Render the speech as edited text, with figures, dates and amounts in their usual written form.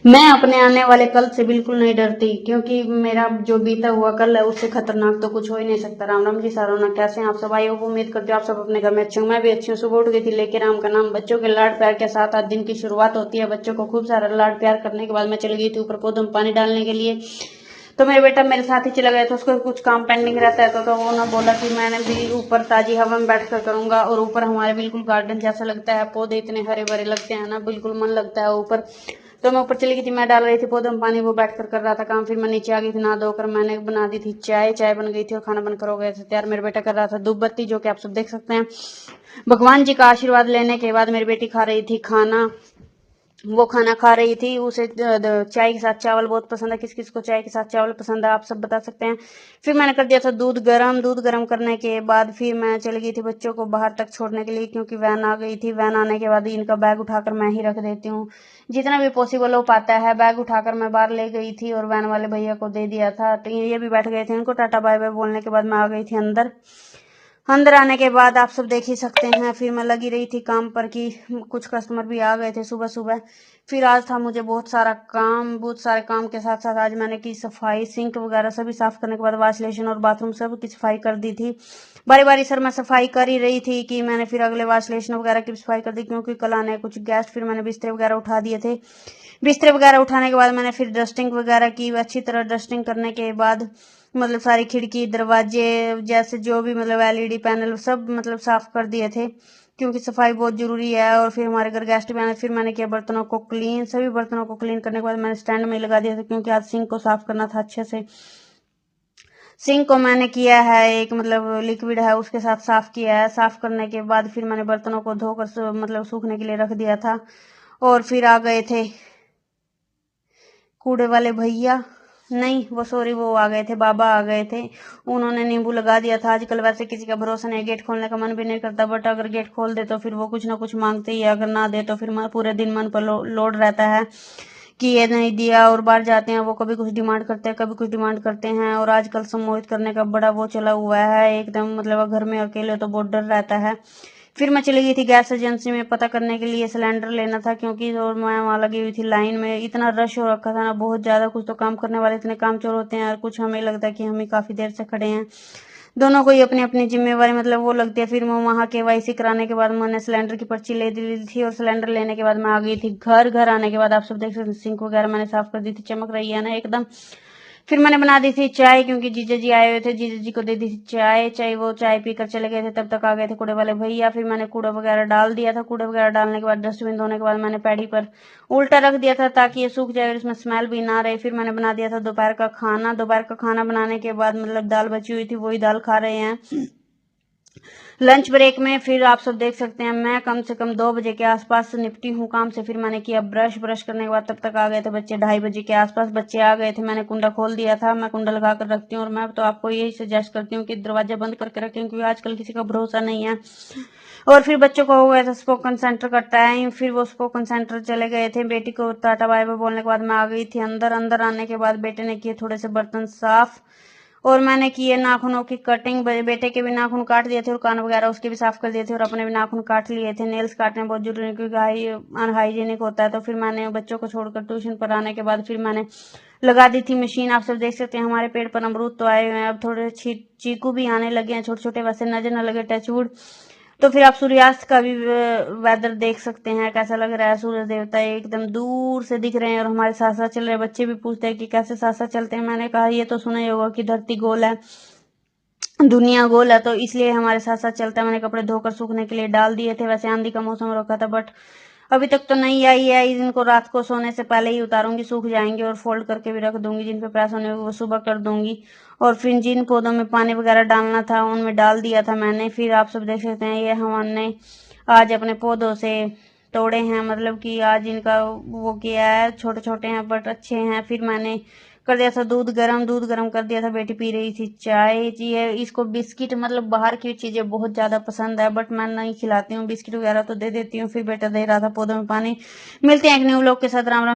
मैं अपने आने वाले कल से बिल्कुल नहीं डरती, क्योंकि मेरा जो बीता हुआ कल है उससे खतरनाक तो कुछ हो ही नहीं सकता। राम राम जी सारों, कैसे हैं आप सब? आई होप, उम्मीद करते हो आप सब अपने घर में अच्छे हो। मैं भी अच्छी हूँ। सुबह उठ गई थी लेके राम का नाम। बच्चों के लाड प्यार के साथ आज दिन की शुरुआत होती है। बच्चों को खूब सारा लाड प्यार करने के बाद मैं चली गई थी ऊपर पौधों में पानी डालने के लिए। तो मेरा बेटा मेरे साथ ही चला गया था, उसको कुछ काम पेंडिंग रहता है तो वो ना बोला कि मैंने भी ऊपर ताजी हवा में बैठ कर करूंगा। और ऊपर हमारे बिल्कुल गार्डन जैसा लगता है, पौधे इतने हरे भरे लगते हैं ना, बिल्कुल मन लगता है ऊपर। तो मैं ऊपर चली गई थी, मैं डाल रही थी पौधों में पानी, वो बैठ कर रहा था काम। फिर मैं नीचे आ गई थी नहा धोकर, मैंने बना दी थी चाय। चाय बन गई थी और खाना बनकर हो गया था तैयार। मेरा बेटा कर रहा था धूप बत्ती, जो कि आप सब देख सकते हैं। भगवान जी का आशीर्वाद लेने के बाद मेरी बेटी खा रही थी खाना। वो खाना खा रही थी, उसे चाय के साथ चावल बहुत पसंद है। किस किस को चाय के साथ चावल पसंद है आप सब बता सकते हैं। फिर मैंने कर दिया था दूध गर्म। दूध गर्म करने के बाद फिर मैं चली गई थी बच्चों को बाहर तक छोड़ने के लिए, क्योंकि वैन आ गई थी। वैन आने के बाद इनका बैग उठाकर मैं ही रख देती हूँ, जितना भी पॉसिबल हो पाता है। बैग उठाकर मैं बाहर ले गई थी और वैन वाले भैया को दे दिया था। तो ये भी बैठ गए थे, इनको टाटा बाय बाय बोलने के बाद मैं आ गई थी अंदर। अंदर आने के बाद आप सब देख ही सकते हैं, फिर मैं लगी रही थी काम पर कि कुछ कस्टमर भी आ गए थे सुबह सुबह। फिर आज था मुझे बहुत सारा काम। बहुत सारे काम के साथ साथ आज मैंने की सफाई, सिंक वगैरह सभी साफ करने के बाद वॉश बेसिन और बाथरूम सब की सफाई कर दी थी। बारी बारी सर मैं सफाई कर ही रही थी कि मैंने फिर अगले वॉश बेसिन वगैरह की सफाई कर दी, क्योंकि कल आने कुछ गेस्ट। फिर मैंने बिस्तर वगैरह उठा दिए थे। बिस्तर वगैरह उठाने के बाद मैंने फिर डस्टिंग वगैरह की। अच्छी तरह डस्टिंग करने के बाद मतलब सारी खिड़की दरवाजे जैसे जो भी मतलब एलईडी पैनल सब मतलब साफ कर दिए थे, क्योंकि सफाई बहुत जरूरी है। और फिर हमारे घर गेस्ट भी आने, फिर मैंने किया बर्तनों को क्लीन। सभी बर्तनों को क्लीन करने के बाद मैंने स्टैंड में लगा दिया था, क्योंकि आज सिंक को साफ करना था अच्छे से। सिंक को मैंने किया है एक मतलब लिक्विड है उसके साथ साफ किया है। साफ करने के बाद फिर मैंने बर्तनों को धोकर मतलब सूखने के लिए रख दिया था। और फिर आ गए थे कूड़े वाले भैया, नहीं वो सॉरी वो आ गए थे, बाबा आ गए थे। उन्होंने नींबू लगा दिया था। आजकल वैसे किसी का भरोसा नहीं, गेट खोलने का मन भी नहीं करता, बट अगर गेट खोल दे तो फिर वो कुछ ना कुछ मांगते ही है। अगर ना दे तो फिर पूरे दिन मन पर लोड रहता है कि ये नहीं दिया। और बाहर जाते हैं वो कभी कुछ डिमांड करते हैं, कभी कुछ डिमांड करते हैं। और आजकल सम्मोहित करने का बड़ा वो चला हुआ है एकदम, मतलब घर में अकेले तो बहुत डर रहता है। फिर मैं चली गई थी गैस एजेंसी में पता करने के लिए, सिलेंडर लेना था, क्योंकि और मैं वहाँ लगी हुई थी लाइन में। इतना रश हो रखा था ना बहुत ज्यादा। कुछ तो काम करने वाले इतने कामचोर होते हैं और कुछ हमें लगता है कि हम ही काफी देर से खड़े हैं। दोनों को ही अपनी अपनी जिम्मेवारी मतलब वो लगती है। फिर मैं वहाँ केवाईसी कराने के बाद मैंने सिलेंडर की पर्ची ले ली थी, और सिलेंडर लेने के बाद मैं आ गई थी घर। घर आने के बाद आप सब देख सकते हैं सिंक वगैरह मैंने साफ कर दी थी, चमक रही है ना एकदम। फिर मैंने बना दी थी चाय, क्योंकि जीजा जी आए हुए थे। जीजा जी को दे दी थी चाय। चाय वो चाय पीकर चले गए थे, तब तक आ गए थे कूड़े वाले भैया। फिर मैंने कूड़ा वगैरह डाल दिया था। कूड़े वगैरह डालने के बाद डस्टबिन धोने के बाद मैंने पैडी पर उल्टा रख दिया था, ताकि ये सूख जाए और इसमें स्मेल भी ना रहे। फिर मैंने बना दिया था दोपहर का खाना। दोपहर का खाना बनाने के बाद मतलब दाल बची हुई थी, वही दाल खा रहे हैं लंच ब्रेक में। फिर आप सब देख सकते हैं मैं कम से कम 2 बजे के आसपास निपटी हूँ काम से। फिर मैंने किया ब्रश। ब्रश करने के बाद तब तक आ गए थे बच्चे, 2:30 बजे के आसपास बच्चे आ गए थे। मैंने कुंडा खोल दिया था। मैं कुंडा लगा कर रखती हूँ, और मैं तो आपको यही सजेस्ट करती हूँ कि दरवाजा बंद करके रखें, क्योंकि आजकल किसी का भरोसा नहीं है। और फिर बच्चों को हो गया था स्पोकन सेंटर का टाइम। फिर वो स्पोकन सेंटर चले गए थे। बेटी को टाटा बाय बाय बोलने के बाद मैं आ गई थी अंदर। अंदर आने के बाद बेटे ने किए थोड़े से बर्तन साफ, और मैंने किए नाखूनों की कटिंग। बेटे के भी नाखून काट दिए थे और कान वगैरह उसके भी साफ कर दिए थे, और अपने भी नाखून काट लिए थे। नेल्स काटने बहुत जरूरी है, क्योंकि अनहाइजीनिक होता है। तो फिर मैंने बच्चों को छोड़कर ट्यूशन पर आने के बाद फिर मैंने लगा दी थी मशीन। आप सब देख सकते हैं हमारे पेड़ पर अमरूद तो आए हुए हैं, अब थोड़े चीकू भी आने लगे हैं छोटे छोटे, वैसे नजर न लगे टचवुड। तो फिर आप सूर्यास्त का भी वेदर देख सकते हैं कैसा लग रहा है। सूर्य देवता एकदम दूर से दिख रहे हैं और हमारे साथ साथ चल रहे हैं। बच्चे भी पूछते हैं कि कैसे साथ साथ चलते हैं। मैंने कहा ये तो सुना ही होगा कि धरती गोल है, दुनिया गोल है, तो इसलिए हमारे साथ साथ चलता है। मैंने कपड़े धोकर सूखने के लिए डाल दिए थे। वैसे आंधी का मौसम रखा था, बट अभी तक तो नहीं आई है। इनको रात को सोने से पहले ही उतारूंगी, सूख जाएंगे, और फोल्ड करके भी रख दूंगी। जिन पे प्रेस होने वो सुबह कर दूंगी। और फिर जिन पौधों में पानी वगैरह डालना था उनमें डाल दिया था मैंने। फिर आप सब देख सकते हैं ये हमने आज अपने पौधों से तोड़े हैं, मतलब कि आज इनका वो किया है। छोटे छोटे हैं बट अच्छे हैं। फिर मैंने कर दिया था दूध गरम। दूध गरम कर दिया था, बेटी पी रही थी चाय। ये इसको बिस्किट मतलब बाहर की चीजें बहुत ज्यादा पसंद है, बट मैं नहीं खिलाती हूँ बिस्किट वगैरह, तो दे देती हूँ। फिर बेटा दे रहा था पौधों में पानी। मिलते हैं एक न्यू लोग के साथ। राम राम।